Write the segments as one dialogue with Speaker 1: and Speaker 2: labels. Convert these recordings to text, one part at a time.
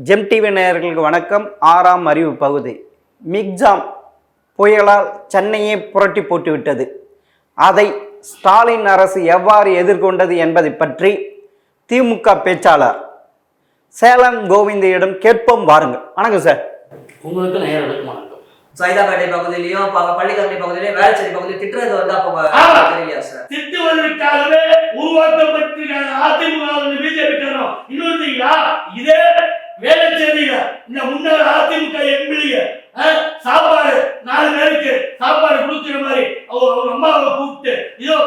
Speaker 1: GeM TV நேயர்களுக்கு வணக்கம். 6ஆம் அறிவு பகுதி. மிக்ஜாம் புயலால் சென்னையை புரட்டி போட்டுவிட்டது. அதை ஸ்டாலின் அரசு எவ்வாறு எதிர்கொண்டது என்பதை பற்றி திமுக பேச்சாளர் சேலம் கோவிந்தியிடம் கேட்போம் வாருங்கள். வணக்கம் சார்.
Speaker 2: உங்களுக்கு நேயர்களுக்கு வணக்கம்.
Speaker 3: சைதாப்பேட்டை பகுதியிலையும் பள்ளிக்கரணை பகுதியிலையும் வேளச்சேரி பகுதியில் திட்டுறது வந்து அப்போ தெரியலையா சார்?
Speaker 2: திட்டுவதற்காகவே உருவாக்கப்பட்டிருக்கிற அதிமுக பிஜேபி இன்னொரு இதே வேளச்சேரியில இந்த முன்னாள் அதிமுக எம்பிளிய சாப்பாடு 4 பேருக்கு சாப்பாடு கொடுக்கிற மாதிரி அவங்க அம்மாவை கூப்பிட்டு இதோ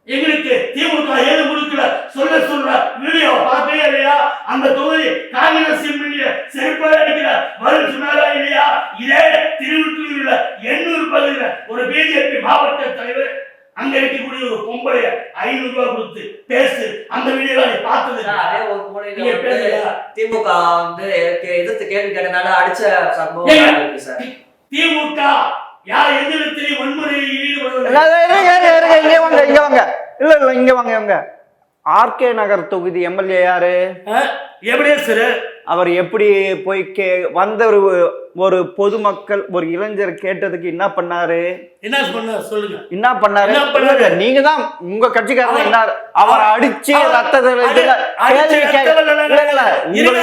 Speaker 2: எங்களுக்கு திமுக ஏது கொடுக்கல சொல்ற வீடியோ பார்த்தே இல்லையா? அந்த தொகுதி காங்கிரஸ் எம்எல்ஏ செருப்பாக அடிக்கிற பதில் சொன்னாரா இல்லையா? இதே திருவள்ளூர்ல 800 பகுதியில் ஒரு பிஜேபி மாவட்ட தலைவர் அங்க இருக்கக்கூடிய ஒரு பொம்பளைய 500 ரூபாய் கொடுத்து பேசு அந்த வீடியோ பார்த்தது.
Speaker 3: அதே ஒரு மூலையில திமுக வந்து எதிர்த்து கேள்வி கேட்டனால அடிச்ச சம்பவம் இருக்கு சார்.
Speaker 2: திமுக யார் எதிர்த்து வன்முறையில் ஈடுபடுவது
Speaker 1: இங்க வாங்க. ஆர்கே நகர் தொகுதி எம்எல்ஏ யாரு? அவர் எப்படி போய் வந்த ஒரு பொதுமக்கள் ஒரு இளைஞர் கேட்டதுக்கு என்ன பண்ணாரு? என்ன பண்ணாரு? நீங்க தான் உங்க கட்சிக்காரங்க என்ன அவர் அடிச்சு ரத்தத்துல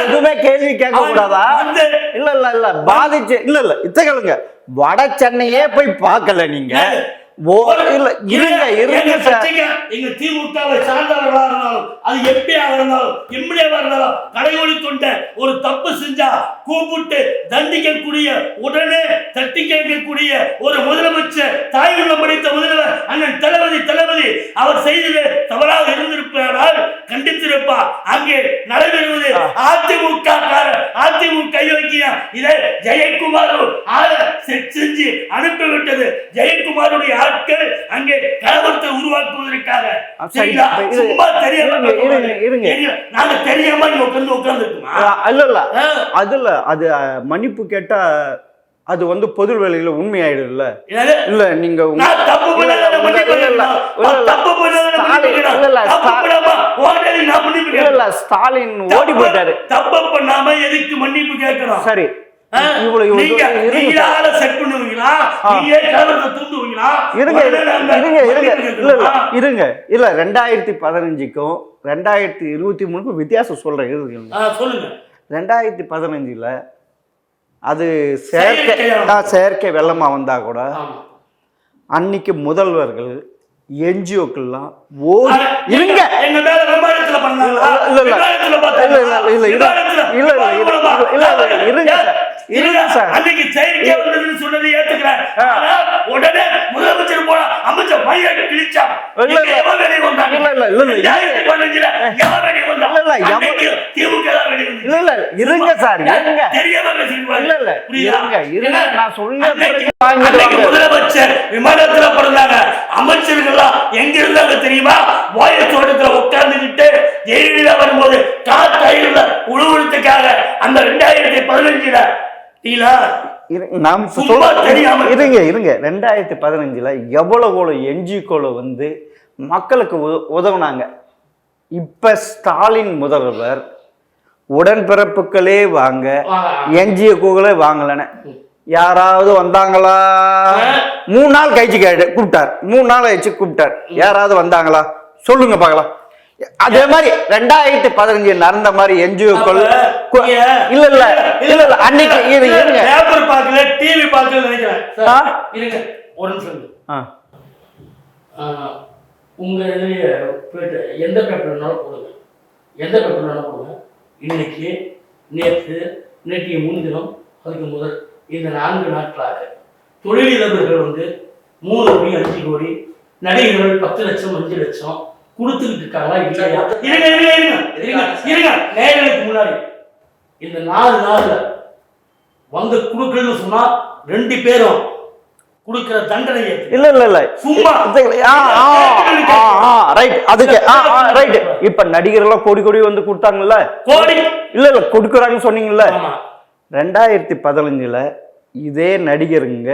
Speaker 1: எதுவுமே கேள்வி கேட்க கூடாதா? இல்ல பாதிச்சு இல்ல இத்தகலுங்க வட சென்னையே போய் பார்க்கல நீங்க.
Speaker 2: திமுகவை சார்ந்தவர்களா இருந்தாலும் அது எம்பியா இருந்தாலும் எம்எல்ஏவா இருந்தாலும் கடைகோடி தொண்ட ஒரு தப்பு செஞ்சா கூப்பிட்டு தண்டிக்கக்கூடிய உடனே தட்டி கேட்கக்கூடிய ஒரு முதலமைச்சர் தாயுள்ள படித்த முதல்வர் அண்ணன் தளபதி அவர் செய்தது தவறாக இருந்திருப்பால் கண்டித்திருப்பார். அங்கே நடைபெறுவது அதிமுக யோக்கியா இதை ஜெயக்குமார் செஞ்சு அனுப்பிவிட்டது. ஜெயக்குமாருடைய ஆட்கள் அங்கே கலவரத்தை உருவாக்குவதற்காக நாங்க தெரியாம
Speaker 1: அதுல அது மன்னிப்பு கேட்டா அது வந்து பொது வேலையில உண்மையாயிடும். இல்ல நீங்க ஸ்டாலின் ஓடி போயிட்டாரு.
Speaker 2: தப்பு பண்ணாம எதுக்கு மன்னிப்பு கேட்கணும்?
Speaker 1: சரி இருங்க. இல்ல 2015க்கும் 2023க்கும் வித்தியாசம் சொல்றேன். 2015ல அது செயற்கை வெள்ளமா வந்தா கூட அன்னைக்கு முதல்வர்கள் என்ஜிஓக்கெல்லாம் ஓடி இருங்க.
Speaker 2: உடனே முதலமைச்சர் போல அமைச்சர்
Speaker 1: இருங்க சார்
Speaker 2: முதலமைச்சர் விமானத்துல பிறந்தாங்க. அமைச்சர்கள்லாம் எங்க இருந்தாங்க தெரியுமா? வாயு தோட்டத்துல உட்கார்ந்துகிட்டு ஜெயலலிதா வரும்போது காத்தாயில உழுவுறதுக்காக அந்த 2015ல
Speaker 1: இருங்க 2015ல எவ்வளவு என்ஜிஓல வந்து மக்களுக்கு உதவுனாங்க. இப்ப ஸ்டாலின் முதல்வர் உடன்பிறப்புகளே வாங்க என்ஜிஓக்களே வாங்கலன்னு யாராவது வந்தாங்களா? 3 நாள் கழிச்சு கூப்பிட்டார். 3 நாள் கழிச்சு கூப்பிட்டார். யாராவது வந்தாங்களா சொல்லுங்க பார்க்கலாம். அதே மாதிரி 2015 நடந்த மாதிரி என்ஜிஓக்கள் இல்ல அன்னைக்கு
Speaker 2: பேப்பர் பார்க்கல டிவி பார்க்கல நினைக்கிறேன். இருங்க ஒரு நிமிஷம். உங்க இதுலயே போயிட்டு எந்த பேப்பர்னாலும் போடுங்க. இன்னைக்கு நேற்று முன்தினம் அதுக்கு முதல் இந்த 4 நாட்களாக தொழிலதிபர்கள் வந்து 3 கோடி 5 கோடி நடிகர்கள் 10 லட்சம் 5 லட்சம் கொடுத்துக்கிட்டு இருக்காங்களா இல்லையா? இருங்க நேர்களுக்கு முன்னாடி இந்த 4 நாள்ல வந்து கொடுக்கணும்னு சொன்னா 2 பேரும் கொடுக்கிற தண்டனை
Speaker 1: இல்ல சும்மா ரைட். அதுக்கு ரைட். இப்ப நடிகர்கள் கோடி வந்து கொடுத்தாங்கல்ல, கோடி இல்ல கொடுக்குறாங்கன்னு சொன்னீங்கல்ல. 2015ல இதே நடிகருங்க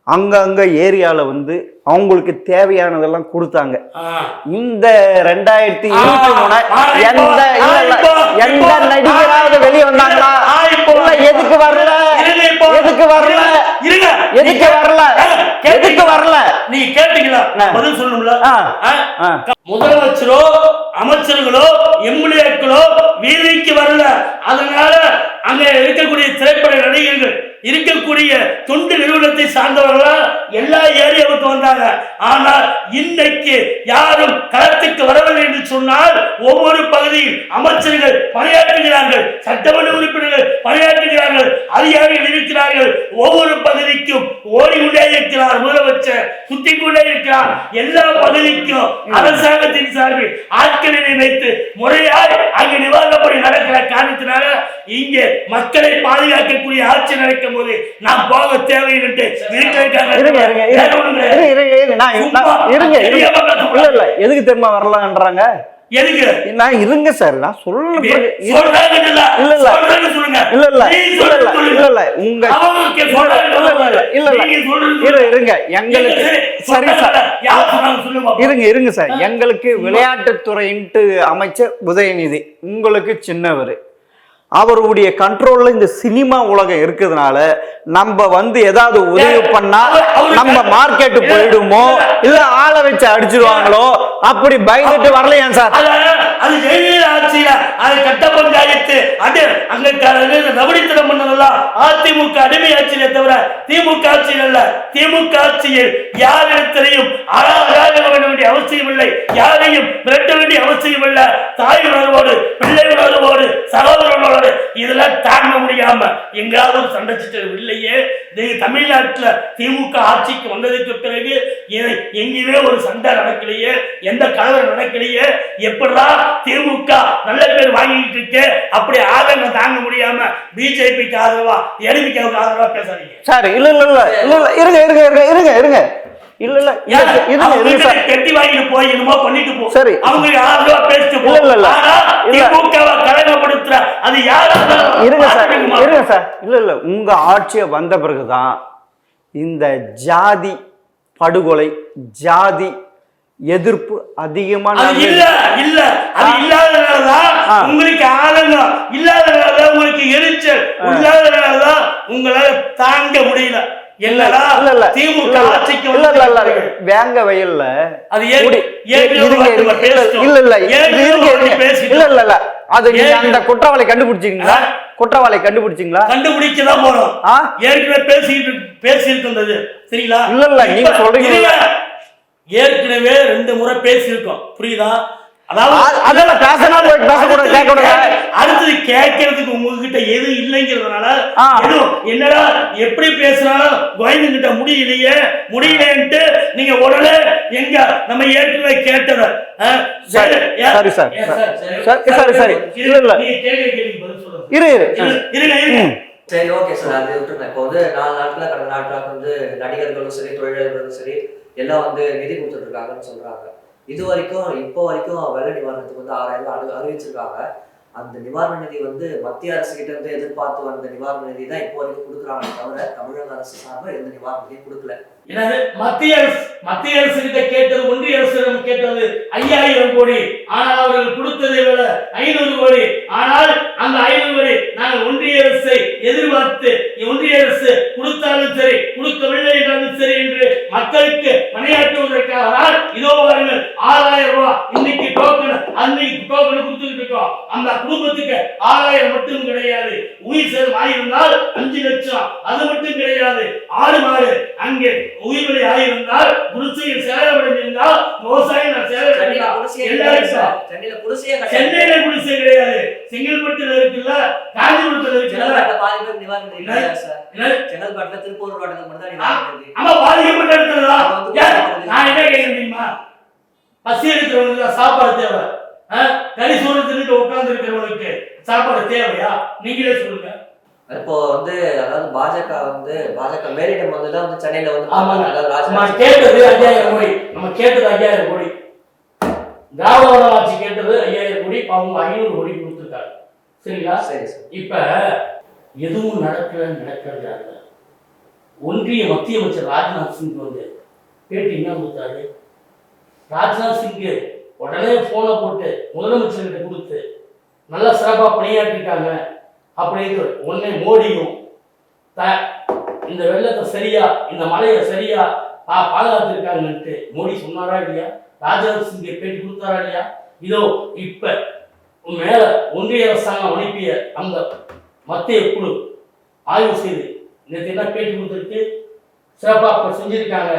Speaker 1: அங்கங்க ஏரியாவில் வந்து அவங்களுக்கு தேவையானதெல்லாம் கொடுத்தாங்க. இந்த 2023 எந்த நடிகராவது வெளியே வந்தாங்களா? எதுக்கு வரல? எதுக்கு வரல? எதுக்கு வரல? எதுக்கு வரல?
Speaker 2: நீ கேட்டீங்களா? பதில் சொல்லணும்ல. முதலமைச்சரோ அமைச்சர்களோ எம்எல்ஏக்களோ வீதிக்கு வரல. அதனால அங்க இருக்கக்கூடிய திரைப்பட நடிகர்கள் இருக்கக்கூடிய தொண்டு நிறுவனத்தை சார்ந்தவர்களா எல்லா ஏரியாவுக்கு வந்தாங்க. ஆனால் இன்னைக்கு யாரும் களத்துக்கு வரவில்லை என்று சொன்னால் ஒவ்வொரு பகுதியில் அமைச்சர்கள் பணியாற்றுகிறார்கள், சட்டமன்ற உறுப்பினர்கள் பணியாற்றுகிறார்கள், அதிகாரிகள் இருக்கிறார்கள். ஒவ்வொரு பகுதிக்கும் ஓடிக்கொண்டே இருக்கிறார் முதலமைச்சர், சுத்தி கொண்டே இருக்கிறார். எல்லா பகுதிக்கும் அரசாங்கத்தின் சார்பில் ஆட்களை நினைத்து முறையாக அங்கு நிவாரண பணி நடக்கிற காரணத்தினால இங்கே மக்களை பாதுகாக்கக்கூடிய ஆட்சி நடக்கும் போது நாம் போக தேவையில்லை.
Speaker 1: எதுக்கு தெரியுமா வரலான்றாங்க?
Speaker 2: எதுக்கு?
Speaker 1: நான் இருங்க சார், நான் சொல்றேன். இருங்க சார், எங்களுக்கு விளையாட்டுத்துறைன்ட்டு அமைச்சர் உதயநிதி உங்களுக்கு சின்னவர், அவருடைய கண்ட்ரோல்ல இந்த சினிமா உலகம் இருக்கிறதுனால நம்ம வந்து ஏதாவது உதவி பண்ணா நம்ம மார்க்கெட்டு போயிடுமோ இல்ல ஆளை வச்சு அடிச்சிருவாங்களோ அப்படி பயந்துட்டு வரலையா சார்?
Speaker 2: அது ஜெயலலிதா ஆட்சியில அது கட்ட பஞ்சாயத்து அது அங்க ரவடித்தனம் பண்ணதெல்லாம் அதிமுக அடிமை ஆட்சியிலே தவிர திமுக ஆட்சியில் அல்ல. திமுக ஆட்சியில் யாரிடத்திலையும் வேண்டிய அவசியம் இல்லை, யாரையும் மிரட்ட வேண்டிய அவசியம் இல்லை. தாய் உணர்வோடு பிள்ளை உணர்வோடு சகோதரனோடு இதெல்லாம் தாங்க முடியாம எங்காவது ஒரு சண்டை சிட்டர் இல்லையே. தமிழ்நாட்டில் திமுக ஆட்சிக்கு வந்ததுக்கு பிறகு எங்கேயுமே ஒரு சண்டை நடக்கலையே, எந்த கலவரம் நடக்கலையே. எப்படா திமுக நல்ல பேர் வாங்கிட்டு இருக்கு, அப்படி ஆதங்கம் தாங்க முடியாம பிஜேபிக்கு ஆதரவா எடிபிக்கு ஆதரவா பேசாதீங்க
Speaker 1: சார். இல்ல இல்ல இல்ல இல்ல இருங்க இருங்க இருங்க இருங்க இல்ல இல்ல இருங்க
Speaker 2: கட்டி வாங்கிட்டு போய் என்னமோ பண்ணிட்டு போ.
Speaker 1: சரி,
Speaker 2: அவங்க ஆதரவா பேசிட்டு போ.
Speaker 1: இல்ல இல்ல
Speaker 2: திமுகவை கலங்கப்படுத்துற அது யாரா
Speaker 1: இருங்க சார், இருங்க சார். இல்ல இல்ல உங்க ஆட்சியை வந்த பிறகுதான் இந்த ஜாதி படுகொலை ஜாதி எதிர்ப்பு அதிகமான
Speaker 2: இல்ல இல்ல அது இல்லாதனாலதான் உங்களுக்கு ஆதங்கம், இல்லாதனாலதான் உங்களுக்கு எரிச்சல், இல்லாதனாலதான் உங்களால தாங்க முடியல. திமுக ஆட்சிக்கு
Speaker 1: வேங்க வயல்ல அது அந்த குற்றவாளி கண்டுபிடிச்சீங்களா? குற்றவாளி கண்டுபிடிச்சீங்களா?
Speaker 2: கண்டுபிடிக்கதான் போறோம். ஏற்கனவே பேசியிருக்கின்றது சரிங்களா?
Speaker 1: இல்ல இல்ல நீங்க சொல்றீங்க
Speaker 2: ஏற்கனவே 2 முறை பேசியிருக்கோம், புரியுதா? அடுத்தது கேட்கறதுக்கு உங்ககிட்ட எது இல்லைங்கிறதுனால என்னடா எப்படி பேசுறாலும் கோவிந்தங்கிட்ட முடியலையே முடியலன்ட்டு நீங்க உடனே எங்க நம்ம ஏற்கனவே கேட்டத
Speaker 1: சரி
Speaker 3: ஓகே சார். அது விட்டுருங்க. இப்போ வந்து 4 நாட்கள கடந்த நாட்களாக வந்து நடிகர்களும் சரி தொழிலாளர்களும் சரி எல்லாம் வந்து நிதி கொடுத்துட்டு இருக்காங்கன்னு சொல்றாங்க. இது வரைக்கும் இப்போ வரைக்கும் வெள்ள நிவாரணத்துக்கு வந்து 6000 அறிவிச்சிருக்காங்க. அந்த நிவாரண நிதி வந்து மத்திய அரசு கிட்ட இருந்து எதிர்பார்த்து வந்த நிவாரண நிதி தான் இப்போ வரைக்கும் கொடுக்குறாங்க தவிர தமிழக அரசு சார்பாக எந்த நிவாரண நிதியும் கொடுக்கல.
Speaker 2: என்னது மத்திய அரசு கிட்ட கேட்டது ஒன்றிய அரசிடம் கேட்டது 5000 கோடி. ஆனால் அவர்கள் கொடுத்ததை விட 500 கோடி. ஆனால் அந்த 500 கோடி நாங்கள் ஒன்றிய அரசை எதிர்பார்த்து ஒன்றிய அரசு கொடுத்தாலும் சரி கொடுக்கவில்லை என்றாலும் சரி என்று மக்களுக்கு பணியாற்றுவதற்காக இதோ வாருங்கள் 6000 ரூபாய் இன்னைக்கு டோக்கன் அன்னைக்கு டோக்கன் கொடுத்துட்டு இருக்கோம். அந்த குடும்பத்துக்கு 6000 மட்டும் கிடையாது, உயிர் சேதம் ஆயிருந்தால் 5 லட்சம் அது மட்டும் கிடையாது. 6 மாடு அங்கே உயிர்வழி ஆயிருந்தால் குடிசையில் சேதமடைந்திருந்தால் விவசாயம் சென்னையில குடிசை கிடையாது, செங்கல்பட்டுல இருக்குல்ல, காஞ்சிபுரத்துல இருக்குல்ல,
Speaker 3: செங்கல்பட்டுல திருப்பூர்
Speaker 2: பாதிக்கப்பட்ட இடத்துல நான் என்ன கேட்கிறேன் தெரியுமா? பசி எடுக்கிறவங்களுக்கு சாப்பாடு தேவை, கறி சோறு தின்னுட்டு உட்கார்ந்து இருக்கிறவங்களுக்கு சாப்பாடு தேவையா? நீங்களே சொல்லுங்க.
Speaker 3: இப்போ வந்து அதாவது பாஜக மேலிடம் வந்துதான் வந்து சென்னையில வந்து
Speaker 2: கேட்டது 5000 கோடி, நம்ம கேட்டது 5000 கோடி, திராவிட ஆட்சி கேட்டது 5000 கோடி, அவங்க 500 கோடி கொடுத்துருக்காங்க. சரிங்களா? சரி. இப்ப எதுவும் நடக்கிறது ஒன்றிய மத்திய அமைச்சர் ராஜ்நாத் சிங் வந்து பேட்டி என்ன கொடுத்தாரு? ராஜ்நாத் சிங்கு உடனே போனை போட்டு முதலமைச்சர்கிட்ட கொடுத்து நல்லா சிறப்பாக பணியாற்றிட்டாங்க அப்படின்னு உடனே மோடியும் இந்த வெள்ளத்தை சரியா இந்த மழையை சரியா பாதுகாத்திருக்காங்கன்ட்டு மோடி சொன்னாரா இல்லையா? ராஜ்நாத் சிங் பேட்டி கொடுத்தாரா இல்லையா? இதோ இப்ப மேல ஒன்றிய அரசாங்கம் அனுப்பிய அந்த மத்திய குழு ஆய்வு செய்து நேற்று என்ன பேட்டி கொடுத்துருக்கு, சிறப்பாக செஞ்சிருக்காங்க,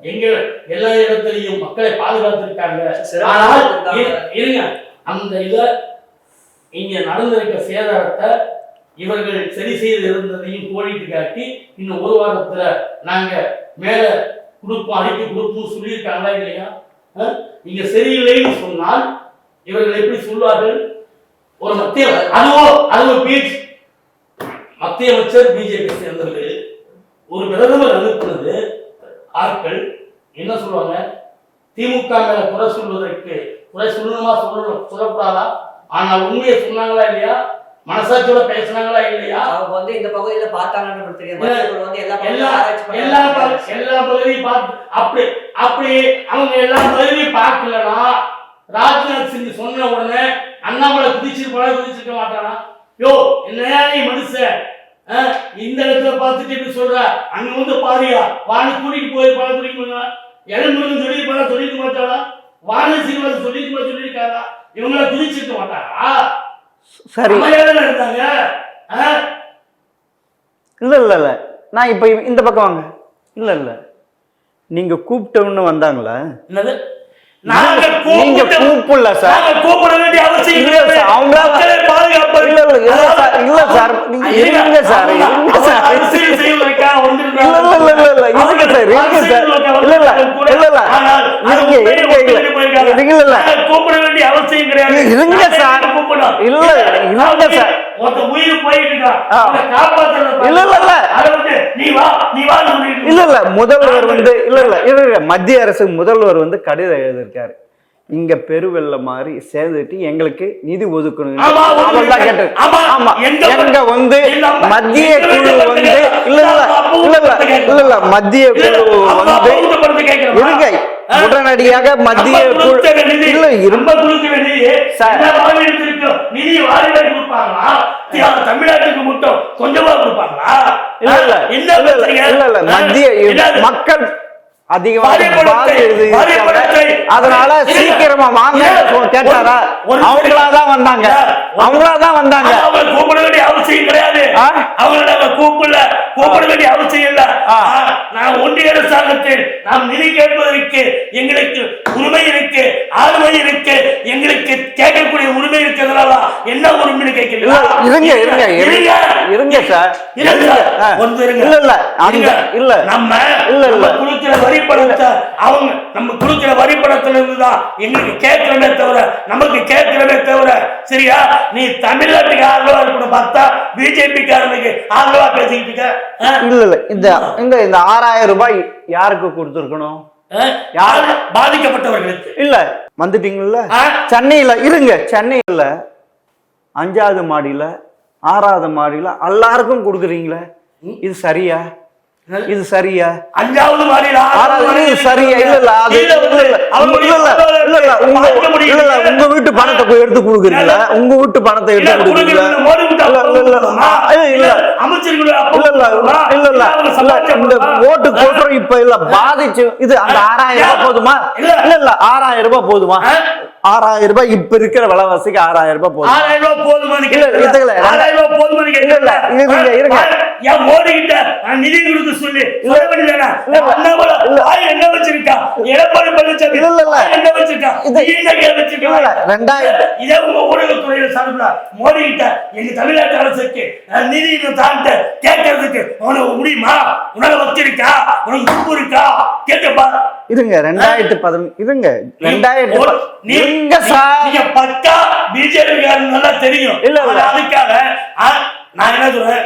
Speaker 2: எங்க எல்லா இடத்துலையும் மக்களை பாதுகாத்திருக்காங்க. ஆனால் இருங்க, அந்த இதை இங்க நடந்திருக்க சேதாரத்தை இவர்கள் சரி செய்து இருந்ததையும் கோடிட்டு காட்டி இன்னும் ஒரு வாரத்துல நாங்க மேல கொடுப்போம் அறிக்கை கொடுப்போம் சொல்லியிருக்காங்களா இல்லையா? இங்க சரியில்லைன்னு சொன்னால் இவர்கள் எப்படி சொல்வார்கள்? ஒரு மத்திய அது பீச் மத்திய அமைச்சர் பிஜேபி சேர்ந்தவர்கள் ஒரு பிரதமர் அனுப்புனது ஆட்கள் என்ன சொல்லுவாங்க? திமுக மேல குறை சொல்வதற்கு குறை சொல்லணுமா சொல்லக்கூடாதா? ஆனால் உண்மையை சொன்னாங்களா இல்லையா? மனசாட்சியோட பேசினாங்களா இல்லையா?
Speaker 3: அவங்க வந்து இந்த பகுதியில பார்த்தாங்கன்னு தெரியும்.
Speaker 2: எல்லா பகுதியும் பார்த்து அப்படி அவங்க எல்லா பகுதியும் பார்க்கலன்னா ராஜ்நாத் சிங் சொன்ன உடனே அண்ணாமலை குதிச்சிருக்க மாட்டானா? யோ என்னையா நீ மனுஷன் இந்த இடத்துல பார்த்துட்டு இப்படி சொல்ற, அங்க வந்து பாரியா வானு கூட்டிட்டு போய் பணம் துடிக்கணும்னா எழுநூறு சொல்லி பணம் சொல்லிக்க மாட்டாளா? வானு சிறுவர் சொல்லியிருக்காரா? இவங்கள குதிச்சிருக்க மாட்டாரா?
Speaker 1: சரி
Speaker 2: இருந்தாங்க.
Speaker 1: இல்ல நான் இப்ப இந்த பக்கம் வாங்க. இல்ல நீங்க கூப்பிட்டோன்னு வந்தாங்களா?
Speaker 2: என்னது?
Speaker 1: நீங்க கூப்பிடல சார்.
Speaker 2: கூப்பிட வேண்டிய அவசியம் இல்லை.
Speaker 1: அவங்களா
Speaker 2: பாதுகாப்பு
Speaker 1: இல்ல சார். நீங்க இருங்க சார்.
Speaker 2: அரசியல் செய்வதற்கா வந்திருக்காங்க.
Speaker 1: இல்ல இருங்க சார். இல்ல
Speaker 2: கூப்பிட வேண்டிய அவசியம் கிடையாது.
Speaker 1: இருங்க சார். இல்ல இருங்க சார்.
Speaker 2: உயிர் போயிட்டு காப்பாற்ற
Speaker 1: இல்ல முதல்வர் வந்து இல்ல மத்திய அரசு முதல்வர் வந்து கடிதம் எழுதியிருக்காரு. இங்க பெருவெள்ள மாதிரி சேர்ந்துட்டு எங்களுக்கு நிதி ஒதுக்கணும். எங்க வந்து மத்திய குழு வந்து இல்ல மத்திய குழு வந்து இருங்க உடனடியாக மத்திய குழு இல்ல
Speaker 2: தமிழ்நாட்டுக்கு மட்டும் கொஞ்சமா கொடுப்பாங்களா?
Speaker 1: இல்ல மத்திய மக்கள் அதனால சீக்கிரமா வாங்க கேட்டாரா? அவங்களாதான் வந்தாங்க.
Speaker 2: கூப்பிட வேண்டிய அவசியம் கிடையாது. அவங்கள கூப்பிட வேண்டிய அவசியம் இல்ல. நான் ஒன்றிய அரசாங்கத்தில் நாம் நிதி கேட்பதற்கு எங்களுக்கு உரிமை இருக்கு, ஆளுமை இருக்கு, எங்களுக்கு கேட்கக்கூடிய உரிமை இருக்கிறதுனால என்ன உரிமைன்னு கேட்கிறீங்களா?
Speaker 1: இருங்க சார். இல்ல
Speaker 2: நம்ம கொடுக்கிற வரி பணத்தை அவங்க நம்ம கொடுக்கிற வரி பணத்துல இருந்துதான் எங்களுக்கு கேட்கிறமே தவிர நமக்கு கேட்கிறமே தவிர சரியா? நீ தமிழ்நாட்டுக்கு ஆதரவா இருக்கணும் பார்த்தா பிஜேபி காரனுக்கு ஆதரவா பேசிக்கிட்டு இருக்க.
Speaker 1: இல்ல இந்த 6000 ரூபாய் யாருக்கு கொடுத்திருக்கணும்?
Speaker 2: யார் பாதிக்கப்பட்டவர்களுக்கு.
Speaker 1: இல்ல வந்துட்டீங்கல்ல சென்னையில இருங்க. சென்னையில 5வது மாடியில 6வது மாடியில எல்லாருக்கும் கொடுக்குறீங்களே, இது சரியா? இது சரியா?
Speaker 2: 5வது மாடியில
Speaker 1: 6வது சரியா? இல்ல உங்க வீட்டு பணத்தை போய் எடுத்து கொடுக்குறீங்களா? உங்க வீட்டு பணத்தை எடுத்து கொடுக்குறீங்களா? இந்த ஓட்டு கோசம் இப்ப இல்ல பாதிச்சு இது அந்த 6000 ரூபாய் போதுமா? இல்ல 6000 ரூபாய் போதுமா? 6000 ரூபாய் இப்ப இருக்கிற விலைவாசிக்கு 6000 ரூபாய் போதும்.
Speaker 2: 6000 ரூபாய் போதுமா?
Speaker 1: இருங்க
Speaker 2: மோடி கிட்ட நிதி கொடுக்க சொல்லி என்ன வச்சிருக்கா? எடப்பாடி பழனிசாமி என்ன வச்சிருக்கா? இதே உங்க ஊடகத்துறையில சார்பில் மோடி கிட்ட எங்க தமிழ்நாட்டு அரசுக்கு நிதி தாண்ட கேட்கறதுக்கு உனக்கு முடியுமா? உனக்கு வச்சிருக்கா? உனக்கு துப்பு இருக்கா? கேட்கப்பா.
Speaker 1: இருங்க 2010 இருங்க 2000
Speaker 2: நீங்க பக்கா பிஜேபி நல்லா தெரியும். அதுக்காக நான் என்ன சொல்றேன்,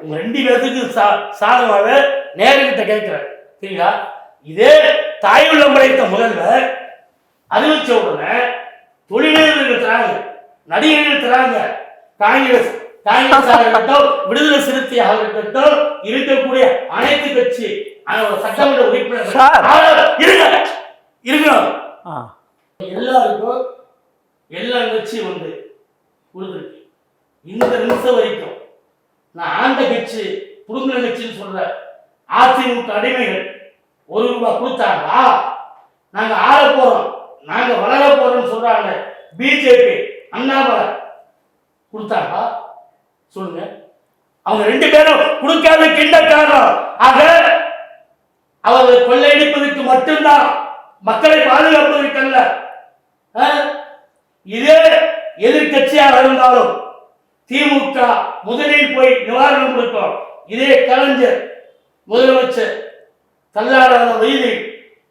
Speaker 2: உங்க 2 பேருக்கு சாதமாக நேருகிட்ட கேட்கிறேன் சரிங்களா? இதே தாய் உள்ளம் படைத்த முதல்வர் அறிவிச்ச உடனே தொழிலாளர்கள் தராங்க, நடிகர்கள் தராங்க, காங்கிரஸ் காங்கிரஸாக இருக்கட்டும், விடுதலை சிறுத்தையாக இருக்கட்டும், இருக்கக்கூடிய அனைத்து கட்சி சட்டமன்ற உறுப்பினர் இருக்கணும். எல்லாருக்கும் எல்லா கட்சியும் வந்து கொடுத்துருக்கு. இந்த நிமிஷம் வரைக்கும் நான் ஆண்ட கட்சி புடுங்கிற கட்சின்னு சொல்ற அதிமுக அடிமைகள் ₹1 கொடுத்தாங்களா? நாங்க ஆள போறோம், நாங்க வளர போறோம்னு சொல்றாங்க பிஜேபி, அண்ணாமலை கொடுத்தாங்களா சொல்லுங்க. அவங்க 2 பேரும் கொடுக்காத கிண்ட காரணம். ஆக அவர்களை கொள்ளையடிப்பதற்கு மட்டும்தான், மக்களை பாதுகாப்பதற்கல்ல. இதே எதிர்கட்சியாக இருந்தாலும் திமுக முதலில் போய் நிவாரணம் கொடுக்கும். இதே கலைஞர் முதலமைச்சர் தள்ளாடாத வயதில்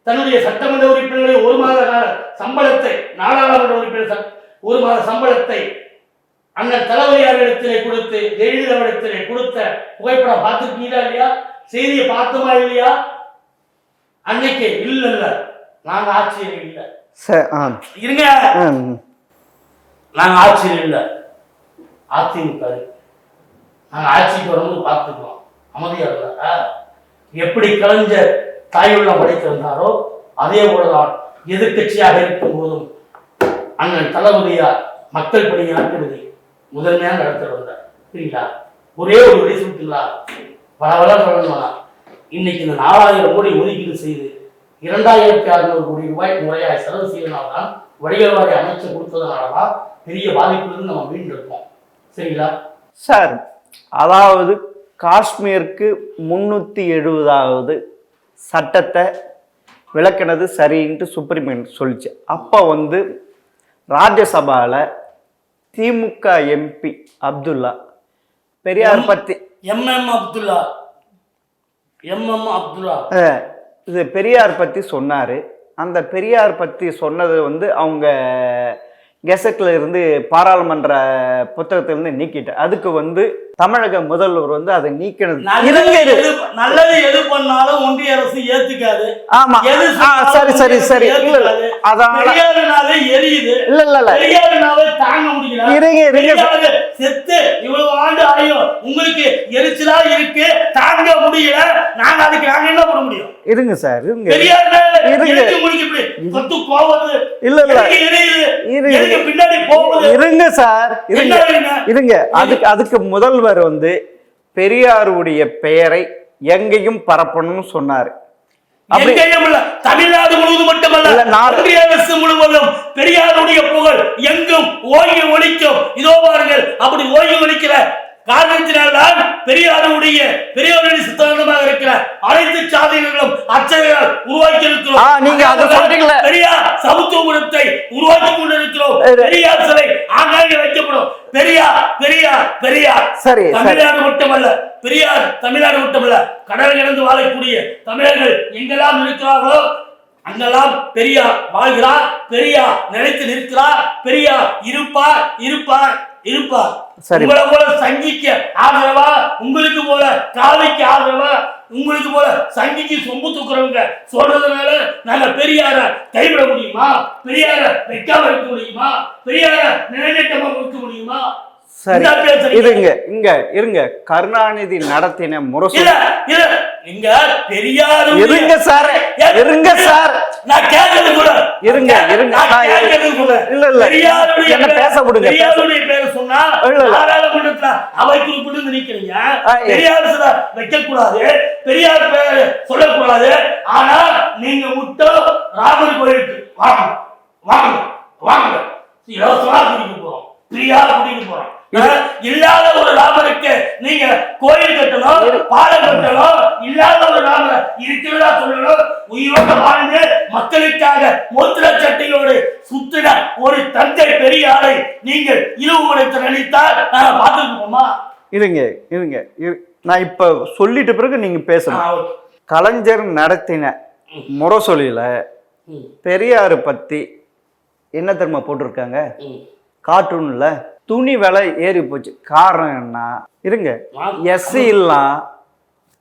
Speaker 2: தன்னுடைய சட்டமன்ற உறுப்பினர்களை 1 மாத கால சம்பளத்தை, நாடாளுமன்ற உறுப்பினர் 1 மாத சம்பளத்தை அண்ணன் தளபதியாரிடத்திலே கொடுத்து, ஜெயலலிதாவிடத்திலே கொடுத்த புகைப்படம் பார்த்துருக்கீங்களா இல்லையா? செய்தியை பார்த்தோமா இல்லையா? அன்னைக்கு இல்ல நாங்க ஆட்சியில் இல்லை இருங்க, நாங்க ஆட்சியில் இல்லை, அதிமுக நாங்க ஆட்சிக்கு வரும்போது பார்த்துக்கிறோம். அமைதியா இருந்தா எப்படி கலைஞர் தாயுள்ள படைத்திருந்தாரோ அதே போலதான் எதிர்கட்சியாக இருக்கும் போதும் அண்ணன் தளபதியார் மக்கள் பணி ஆற்றுவதை முதன்மையாக நடத்த வந்தார். சரிங்களா? ஒரே ஒரு வழி சொல்லிட்டீங்களா? பல சொல்லணும்னா இன்னைக்கு இந்த 4000 கோடி ஒதுக்கீடு செய்து 2600 கோடி ரூபாய் முறையாக செலவு செய்வதனால்தான் வடிகால் வாரிய அமைச்சர் கொடுத்ததுனாலதான் பெரிய பாதிப்புலேருந்து நம்ம மீண்டு இருக்கோம். சரிங்களா
Speaker 1: சார்? அதாவது காஷ்மீருக்கு 370வது சட்டத்தை விளக்கினது சரின்ட்டு சுப்ரீம் கோர்ட் சொல்லிச்சு. அப்போ வந்து ராஜ்யசபாவில் திமுக எம்பி அப்துல்லா பெரியார் பற்றி இது பெரியார் பற்றி சொன்னார். அந்த பெரியார் பற்றி சொன்னது வந்து அவங்க கெசட்ல இருந்து பாராளுமன்ற புத்தகத்திலிருந்து நீக்கிட்டார். அதுக்கு வந்து தமிழக முதல்வர் வந்து அதை நீக்கினது.
Speaker 2: நல்லது எது பண்ணாலும் ஒன்றிய அரசு ஏத்துக்காது.
Speaker 1: ஆமா, சரி சரி சரி. அதனால
Speaker 2: எரியுது. தாங்க முடியல. செத்து இவ்வளவு ஆண்டு ஆயும் உங்களுக்கு எரிச்சலா இருக்கு, தாங்க முடியல. நாங்க அதுக்கு நாங்க என்ன பண்ண முடியும்?
Speaker 1: இருங்க சார், இருங்க.
Speaker 2: பின்னாடி போகுது.
Speaker 1: இருங்க சார், இருங்க. அதுக்கு முதல்வர் வந்து பெரியாருடைய பெயரை எங்கேயும் பரப்பணும்னு சொன்னாரு.
Speaker 2: தமிழ்நாடு முழுவதும் மட்டுமல்ல, ஒன்றிய அரசு முழுவதும் பெரியாருடைய புகழ் எங்கும் ஓங்கி ஒலிக்கும். இதோ பாருங்கள், அப்படி ஓங்கி ஒலிக்கிற காரணத்தினால்தான் பெரியாருடைய சித்தாந்தமாக இருக்கிற அனைத்து சாதனைகளும் அச்சகையால் உருவாக்கி இருக்கிறோம்.
Speaker 1: நீங்க அதை சொல்றீங்களா?
Speaker 2: பெரியார் சமத்துவத்தை உருவாக்கி கொண்டிருக்கிறோம். பெரியார் சிலை ஆங்காங்கே வைக்கப்படும். பெரியார் பெரியார் பெரியார். சரி, தமிழ்நாடு மட்டுமல்ல, பெரியார் தமிழ்நாடு மட்டுமல்ல, கடல் கடந்து வாழக்கூடிய தமிழர்கள் எங்கெல்லாம் இருக்கிறார்களோ அங்கெல்லாம் பெரியார் வாழ்கிறார். பெரியார் நிலைத்து நிற்கிறார். பெரியார் இருப்பார் இருப்பார் இருப்பார். உங்களை போல சங்கிக்கு ஆதரவா, உங்களுக்கு போல காவிக்கு ஆதரவா, உங்களுக்கு போல சங்கிக்கு சொம்பு தூக்குறவங்க சொல்றதுனால நாங்க பெரியார கைவிட முடியுமா? பெரியார வைக்காம இருக்க முடியுமா? பெரியார நிலைநட்டமா இருக்க முடியுமா?
Speaker 1: சரி, இருங்க. கருணாநிதி நடத்தின முரசொலி
Speaker 2: இங்க பெரியார்
Speaker 1: இருங்க சார், இருங்க சார்.
Speaker 2: நான் கேட்கறது கூட
Speaker 1: இருங்க. என்ன பேச விடுங்க.
Speaker 2: பெரியாருடைய பேரை சொன்னா நாடாளுமன்றத்துல அவை குறிப்பிட்டு நினைக்கிறீங்க. பெரியார் சில வைக்க கூடாது, பெரியார் பேரை சொல்லக்கூடாது. ஆனா நீங்க மட்டும் ராமர் கோயிலுக்கு வாங்க வாங்க வாங்க, இலவசமா கூட்டிட்டு போறோம், ஃப்ரீயா கூட்டிட்டு போறோம். இல்லாத ஒரு ராமருக்கு நீங்க கோயில் கட்டணும், பாலம் கட்டணும். இல்லாத ஒரு ராமர் இருக்கிறதா சொல்லணும். உயிரோட வாழ்ந்து மக்களுக்காக மோத்திர சட்டையோடு சுத்தின ஒரு தந்தை பெரியாரை நீங்கள் இழிவுபடுத்த நினைத்தால் நாங்க பார்த்துருக்கோமா?
Speaker 1: இருங்க. நான் இப்ப சொல்லிட்ட பிறகு நீங்க பேசணும். கலைஞர் நடத்தின முரசொலியில பெரியாரு பத்தி என்ன தெரியுமா போட்டிருக்காங்க? கார்ட்டூன்ல துணி விலை ஏறி போச்சு. காரணம் என்ன? இருங்க, எஸ்சி எல்லாம்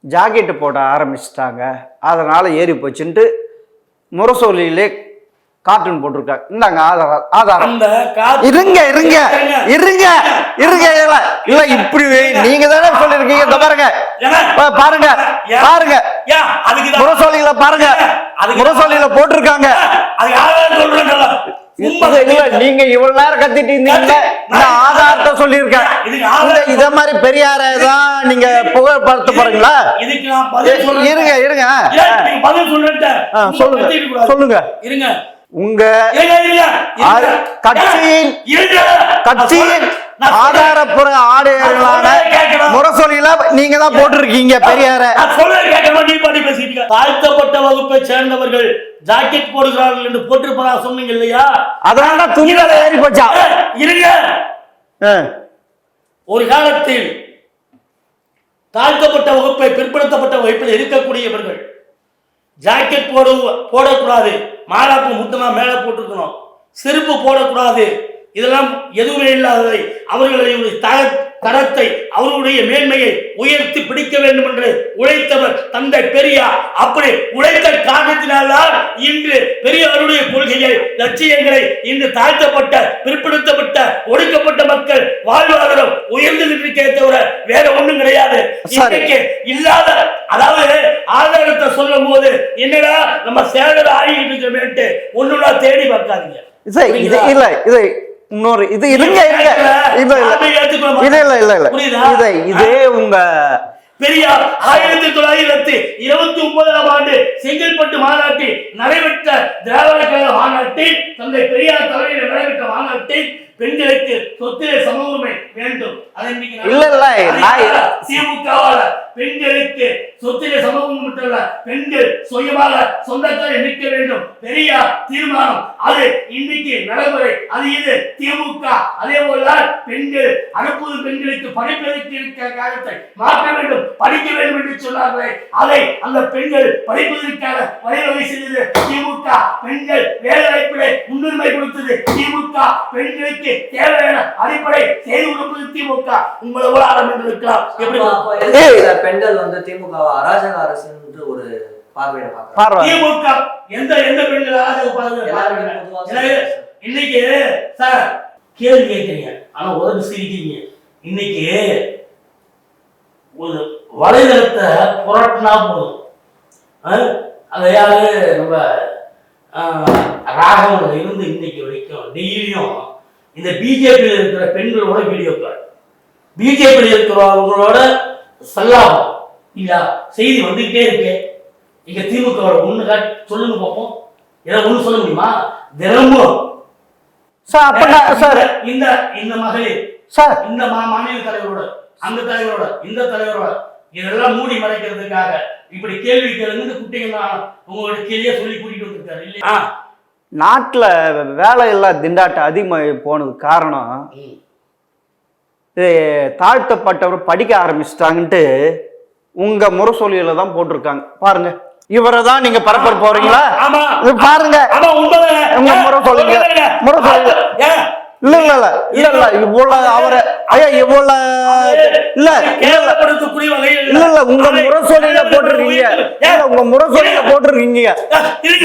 Speaker 1: ஜாக்கெட்டு போட ஆரம்பிச்சிட்டாங்க, அதனால ஏறி போச்சுன்ட்டு முரசொலியிலே கார்ட்டூன் போட்டிருக்காங்க. இந்தாங்க ஆதாரம். இருங்க இருங்க இல்ல இப்படி நீங்க தானே சொல்லிருக்கீங்க. இந்த பாருங்க பாருங்க பாருங்க முரசொலியில பாருங்க, முரசொலியில போட்டிருக்காங்க. நீங்க இவ்வளவு நேரம் கத்திட்டு இருந்தீங்க, நான் ஆதாரத்தை சொல்லியிருக்கேன். இத மாதிரி பெரியாரை தான் நீங்க புகழ்படுத்த போறீங்களா? இருங்க இருங்க சொல்லுங்க சொல்லுங்க. உங்க கட்சியின் ஆதாரப்புற ஆடைகளான முரசொலியில நீங்க தான் போட்டிருக்கீங்க பெரியார.
Speaker 2: தாழ்த்தப்பட்ட வகுப்பை சேர்ந்தவர்கள் ஜாக்கெட் போடுகிறார்கள் என்று போட்டிருப்பதா சொன்னீங்க இல்லையா?
Speaker 1: அதனால துணிகளை ஏறி போச்சா?
Speaker 2: இருங்க. ஒரு காலத்தில் தாழ்த்தப்பட்ட வகுப்பை பிற்படுத்தப்பட்ட வகுப்பில் இருக்கக்கூடியவர்கள் ஜாக்கெட் போடக்கூடாது, மாலாப்பு முட்டமா மேல போட்டுக்கணும், செருப்பு போடக்கூடாது, இதெல்லாம் எதுவுமே இல்லாததை அவர்களுடைய தரத்தை அவர்களுடைய மேன்மையை உயர்த்தி பிடிக்க வேண்டும் என்று உழைத்தவர் தந்தை பெரியார். அப்படி உழைத்த காரணத்தினால்தான் இன்று பெரியாருடைய கொள்கையை லட்சியங்களை இன்று தாழ்த்தப்பட்ட பிற்படுத்தப்பட்ட ஒடுக்கப்பட்ட மக்கள் வாழ்வாதாரம் உயர்ந்துகிட்டு தவிர வேற ஒண்ணும் கிடையாது. இல்லாத அதாவது ஆதாரத்தை சொல்லும் போது என்னடா நம்ம சேகர ஆகிட்டு இருக்கிற ஒண்ணுடா தேடி பார்க்காதீங்க.
Speaker 1: இல்ல இது இன்னொரு இது இருங்க இருங்க இதே உங்க
Speaker 2: பெரியார் 1929ஆம் ஆண்டு செங்கல்பட்டு மாநாட்டில் நடைபெற்ற திராவிட கழக மாநாட்டில் தந்தை பெரியார் தலைமையில் நடைபெற்ற மாநாட்டில் பெண்களுக்கு சொத்திலே சம உரிமை வேண்டும். திமுகவால பெண்களுக்கு சொத்திலே சம உரிமை மட்டுமல்ல, பெண்கள் சுயமாக சொந்தக்காரை நிற்க வேண்டும் பெரியார் தீர்மானம். அது இன்னைக்கு நடைமுறை. அது இது திமுக. அதே போலதான் பெண்கள் அனுப்புவது பெண்களுக்கு படிப்பதற்கு இருக்கிற காலத்தை மாற்ற வேண்டும், படிக்க வேண்டும் என்று சொன்னார்களே, அதை அந்த பெண்கள் படிப்பதற்கான வழிவகை செய்தது திமுக. பெண்கள் வேலை வாய்ப்பிலே முன்னுரிமை கொடுத்தது திமுக. பெண்களுக்கு தேவையான அடிப்படை செய்து கொடுப்பது திமுக. உங்களை உலகம் என்று இருக்கலாம்.
Speaker 3: பெண்கள் வந்து திமுக அராஜக அரசு என்று ஒரு பார்வையில
Speaker 2: திமுக எந்த பெண்கள் அராஜக பார்வை? இன்னைக்கு சார் கேள்வி கேட்கிறீங்க, ஆனா உதவி சிரிக்கிறீங்க. இன்னைக்கு ஒரு வலைதளத்தை புரட்டினா போதும், அதை யாரு நம்ம ராகவன் இருந்து இன்னைக்கு வரைக்கும் டெய்லியும் இந்த பிஜேபியில் இருக்கிற பெண்களோட வீடியோக்கள், பிஜேபியில் இருக்கிறவங்களோட சல்லாபம் இல்லையா செய்தி வந்துகிட்டே இருக்கு. இங்க திமுக ஒண்ணு சொல்லுங்க பார்ப்போம், ஏதாவது ஒண்ணு சொல்ல முடியுமா? தினமும் இந்த மகளிர் இந்த மாநில தலைவரோட அந்த தலைவரோட இந்த தலைவரோட இதெல்லாம் மூடி மறைக்கிறதுக்காக இப்படி கேள்வி கேளுங்க குட்டிங்க உங்களோட கேள்வியா சொல்லி கூட்டிட்டு வந்திருக்காரு இல்லையா?
Speaker 1: நாட்டுல வேலை இல்லா திண்டாட்டம் அதிகமாக போனதுக்கு காரணம் தாழ்த்தப்பட்டவர் படிக்க ஆரம்பிச்சிட்டாங்கன்ட்டு உங்க முரசொலியில தான் போட்டிருக்காங்க. பாருங்க, இவரை தான் நீங்க பரப்ப போறீங்களா? பாருங்க உங்க முரசொலிங்க இல்ல இல்ல இல்ல இல்ல இல்ல இவ்வளவு அவரை இவ்வளவு இல்ல இல்ல இல்ல உங்க முரசொலியில போட்டிருக்கீங்க, உங்க முரசொலியில போட்டிருக்கீங்க.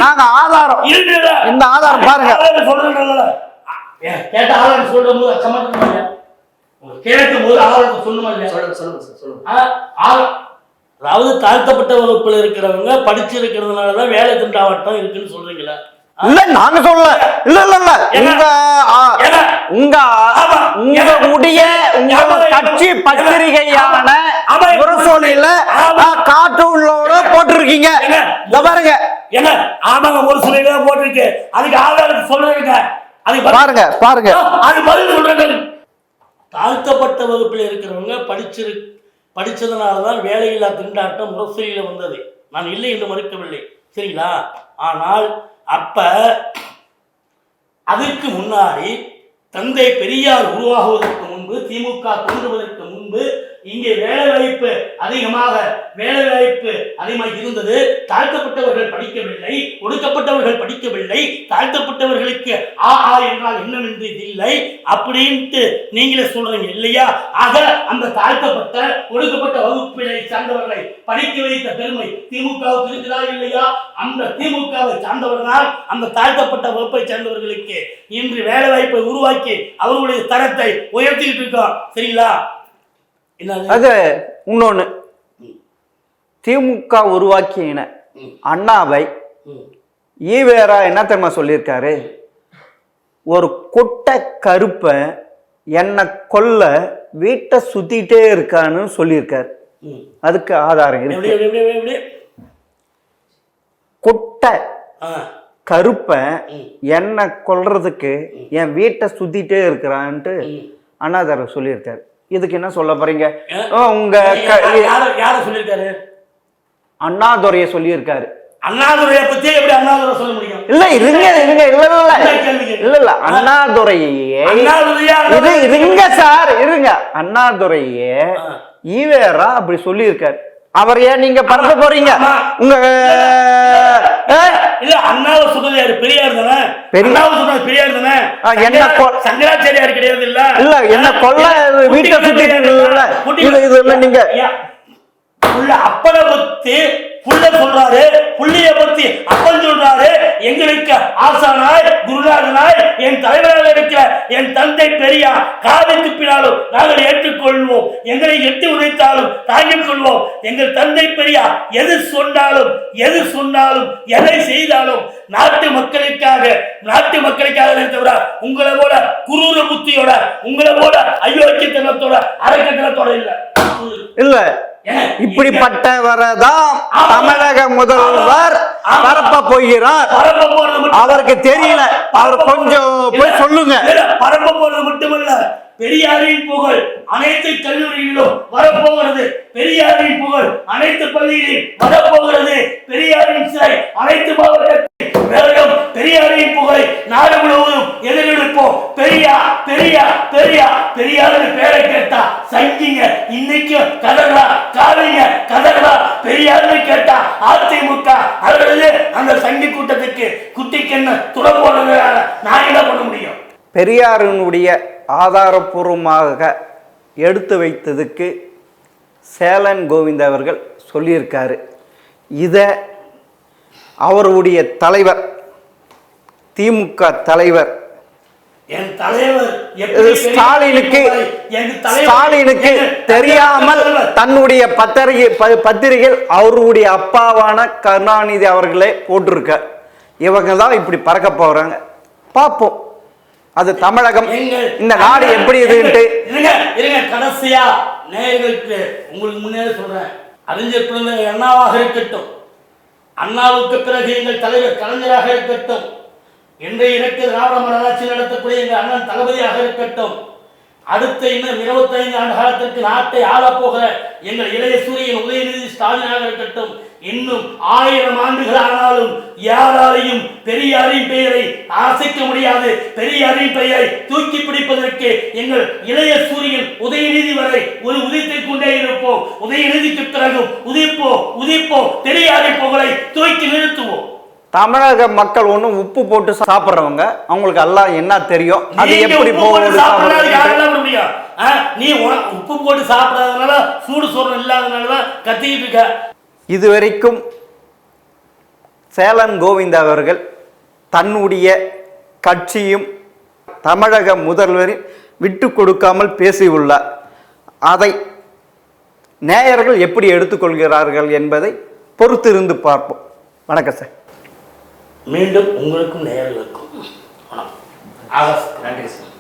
Speaker 1: நாங்க ஆதாரம், இந்த ஆதாரம் பாருங்க.
Speaker 2: கேட்ட ஆதாரம் சொல்லும் போது சமர்ப்பணம் கேட்கும் போது ஆதாரத்தை சொல்லுமா? அதாவது தாழ்த்தப்பட்ட வகுப்புல இருக்கிறவங்க படிச்சிருக்கிறதுனாலதான் வேலை திண்டாவட்டம் இருக்குன்னு சொல்றீங்களா?
Speaker 1: இல்ல நாங்க சொல்ல இல்ல இல்ல இல்ல உங்க உங்களுடைய உங்க கட்சி பத்திரிகையான முரசொலியில கார்ட்டூன்லோட போட்டிருக்கீங்க. பாருங்க
Speaker 2: என்ன ஆமாங்க முரசொலியில போட்டிருக்கு, அதுக்கு ஆதாரத்தை சொல்றீங்க. அது
Speaker 1: பாருங்க பாருங்க
Speaker 2: அது பதில் சொல்றேன். தாழ்த்தப்பட்ட வகுப்பில் இருக்கிறவங்க படிச்சதுனாலதான் வேலையில்லா திண்டாட்டம் முரசொலியில வந்தது. நான் இல்லை என்று மறுக்கவில்லை, சரிங்களா? ஆனால் அப்ப அதற்கு முன்னாடி தந்தை பெரியார் உருவாகுவதற்கு முன்பு, திமுக தோன்றுவதற்கு முன்பு இங்கே வேலை வாய்ப்பு அதிகமாக இருந்தது. தாழ்த்தப்பட்டவர்கள் படிக்கவில்லை, ஒடுக்கப்பட்டவர்கள் படிக்கவில்லை, தாழ்த்தப்பட்டவர்களுக்கு ஆ ஆ என்றால் என்னவென்று இல்லை அப்படின்ட்டு நீங்களே சொல்றீங்க இல்லையா? ஆக அந்த தாழ்த்தப்பட்ட ஒடுக்கப்பட்ட வகுப்பினை சார்ந்தவர்களை படிக்க வைத்த பெருமை திமுகவுக்கு இருக்குதா இல்லையா? அந்த திமுகவை சார்ந்தவர்களால் அந்த தாழ்த்தப்பட்ட வகுப்பை சார்ந்தவர்களுக்கு இன்று வேலை வாய்ப்பை உருவாக்கி அவர்களுடைய தரத்தை உயர்த்திட்டு இருக்கோம். சரிங்களா?
Speaker 1: அது இன்னொன்னு, திமுக உருவாக்கின அண்ணாவை ஈவேரா என்ன தெரியுமா சொல்லியிருக்காரு? ஒரு கொட்டை கருப்பை என்னை கொல்ல வீட்டை சுத்திட்டே இருக்கான்னு சொல்லியிருக்காரு. அதுக்கு ஆதாரம் இருக்கு. கொட்டை கருப்பை என்னை கொல்றதுக்கு என் வீட்டை சுத்திட்டே இருக்கிறான்ட்டு அண்ணாதார சொல்லியிருக்காரு. இதுக்கு என்ன சொல்ல போறீங்க? உங்க
Speaker 2: சொல்லியிருக்காரு,
Speaker 1: அண்ணாதுரைய சொல்லியிருக்காரு.
Speaker 2: அண்ணாதுரையை பத்தி எப்படி அண்ணாதுரை சொல்ல முடியும்?
Speaker 1: இல்ல இருங்க இருங்க இல்ல இல்ல இல்ல அண்ணாதுரையே இது இருங்க சார் இருங்க. அண்ணாதுரையே ஈவேரா அப்படி சொல்லியிருக்காரு. அவர் ஏன் நீங்க பரப்ப போறீங்க? உங்க
Speaker 2: இல்ல அண்ணாவை சொல்றது யாரு? பெரியார் தானே. பெரியார் சொல்றது பெரியார் தானே. என்ன சங்கராச்சாரியார் கிடையாது. இல்ல
Speaker 1: இல்ல என்ன கொல்ல வீட்டை சுத்திட்டு இது நீங்க
Speaker 2: அப்பனை பத்தி புள்ள சொல்றாரு, புள்ளிய பத்தி அப்பன் சொல்றாரு. எங்களுக்கு ஆசானாய் குருநாதனாய் என் தலைவராக இருக்கிற என் தந்தை பெரியார் காதுக்கு பின்னாலும் நாங்கள் ஏற்றுக்கொள்வோம். எங்களை எட்டி உதைத்தாலும் தாங்கிக் கொள்வோம். எங்கள் தந்தை பெரியார் எது சொன்னாலும் எதை செய்தாலும் நாட்டு மக்களுக்காக தவிர உங்களை போல குரூர புத்தியோட, உங்களை போல அயோக்கியத்தனத்தோட அரக்கத்தனத்தோட இல்ல.
Speaker 1: இப்படிப்பட்டவரதான் தமிழக முதல்வர் பரப்ப போகிறார். அவருக்கு தெரியல. அவர் கொஞ்சம் போய் சொல்லுங்க.
Speaker 2: பரப்ப போறது மட்டுமல்ல, பெரியாரின் புகழ் அனைத்து கல்லூரிகளிலும் வரப்போகிறது. பெரியாரின் புகழ் அனைத்து பள்ளிகளிலும் வரப்போகிறது. பெரியாரின் சிலை அனைத்து மாவட்டத்தில் பெரியாரின் புகழை நாடு முழுவதும் எதிர்ப்போம். பெரியார் பேரை கேட்டா சங்கிங்க இன்னைக்கு கதறா, காவிங்க கதறா. பெரியார்னு கேட்டா அதிமுக அவர்களது அந்த சங்கி கூட்டத்துக்கு குட்டிக்கென்ன துணை போடுறதுனால நான் என்ன பண்ண முடியும்?
Speaker 1: பெரியாரினுடைய ஆதாரபூர்வமாக எடுத்து வைத்ததுக்கு சேலன் கோவிந்த் அவர்கள் சொல்லியிருக்காரு. இதை அவருடைய தலைவர், திமுக தலைவர் ஸ்டாலினுக்கு தெரியாமல் தன்னுடைய பத்திரிகைகள் அவருடைய அப்பாவான கருணாநிதி அவர்களே போட்டிருக்க. இவங்க தான் இப்படி பறக்க போறாங்க. பார்ப்போம் அது தமிழகம் இந்த நாடு எப்படி இதுன்ட்டு.
Speaker 2: கடைசியா நேயர்களுக்கு உங்களுக்கு முன்னே சொல்றேன், அறிஞர் பிறந்த அண்ணாவாக இருக்கட்டும், அண்ணாவுக்கு பிறகு எங்கள் தலைவர் கலைஞராக இருக்கட்டும், இன்றைய இலக்கு திராவிட மாடல் நடத்தக்கூடிய எங்கள் அண்ணன் தளபதியாக இருக்கட்டும், அடுத்த இன்னும் 25 ஆண்டு காலத்திற்கு நாட்டை ஆளப்போகிற எங்கள் இளைய சூரியன் உதயநிதி ஸ்டாலினாக இருக்கட்டும், இன்னும் 1000 ஆண்டுகள் ஆனாலும் யாராலையும் பெரியாரின் பெயரை அசைக்க முடியாது. பெரியாரின் பெயரை தூக்கி பிடிப்பதற்கு எங்கள் இளைய சூரியன் உதயநிதி வரை ஒரு உதித்துக் கொண்டே இருப்போம். உதயநிதிக்கு பிறகும் உதிப்போம். பெரியாரின் புகழை தூக்கி நிறுத்துவோம்.
Speaker 1: தமிழக மக்கள் ஒன்றும் உப்பு போட்டு சாப்பிட்றவங்க, அவங்களுக்கு எல்லாம் என்ன தெரியும் அது எப்படி போகுது.
Speaker 2: நீ உப்பு போட்டு சாப்பிடாதனால சூடு சோறு இல்லாதனாலதான் கத்திக்கிட்டு இருக்க.
Speaker 1: இதுவரைக்கும் சேலன் கோவிந்த் அவர்கள் தன்னுடைய கட்சியும் தமிழக முதல்வரின் விட்டு கொடுக்காமல் பேசியுள்ளார். அதை நேயர்கள் எப்படி எடுத்துக்கொள்கிறார்கள் என்பதை பொறுத்திருந்து பார்ப்போம். வணக்கம் சார்.
Speaker 2: மீண்டும் உங்களுக்கும் நேயர்களுக்கும் வணக்கம். நன்றி சார்.